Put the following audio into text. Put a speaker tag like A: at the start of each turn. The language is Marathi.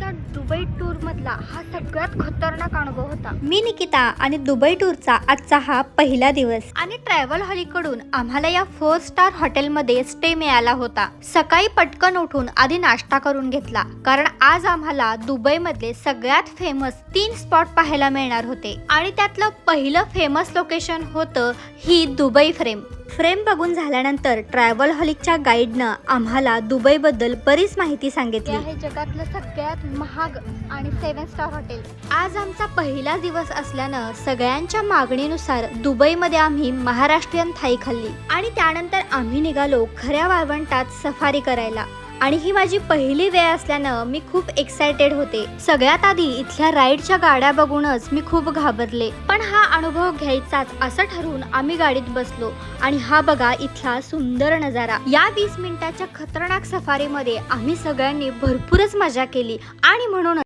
A: आमच्या दुबई टूर मधला हा सगळ्यात खतरनाक अनुभव होता।
B: मी निकिता आणि दुबई टूरचा आजचा हा पहिला दिवस
A: आणि ट्रॅव्हल हॉलिकडून आम्हाला या 4 स्टार हॉटेलमध्ये स्टे मिळाला होता। सकाळी पटकन उठून आधी नाश्ता करून घेतला, कारण आज आम्हाला दुबई मधले सगळ्यात फेमस 3 स्पॉट पाहायला मिळणार होते आणि त्यातलं पहिलं फेमस लोकेशन होतं ही दुबई फ्रेम।
B: फ्रेम बघून झाल्यानंतर ट्रॅव्हल हॉलिकच्या गाईडनं आम्हाला दुबई बद्दल बरीच माहिती
A: हे
B: सांगितली।
A: आहे जगातलं सगळ्यात महाग आणि 7 स्टार हॉटेल। आज आमचा पहिला दिवस असल्यानं सगळ्यांच्या मागणीनुसार दुबईमध्ये आम्ही महाराष्ट्रीयन थाई खाल्ली आणि त्यानंतर आम्ही निघालो खऱ्या वाळवंटात सफारी करायला। आणि ही माझी पहिली वेळ असल्यानं मी खूप एक्सायटेड होते। सगळ्यात आधी इथल्या राईडच्या गाड्या बघूनच मी खूप घाबरले, पण हा अनुभव घ्यायचाच असं ठरवून आम्ही गाडीत बसलो। आणि हा बघा इथला सुंदर नजारा। या 20 मिनिटाच्या खतरनाक सफारीमध्ये आम्ही सगळ्यांनी भरपूरच मजा केली आणि म्हणून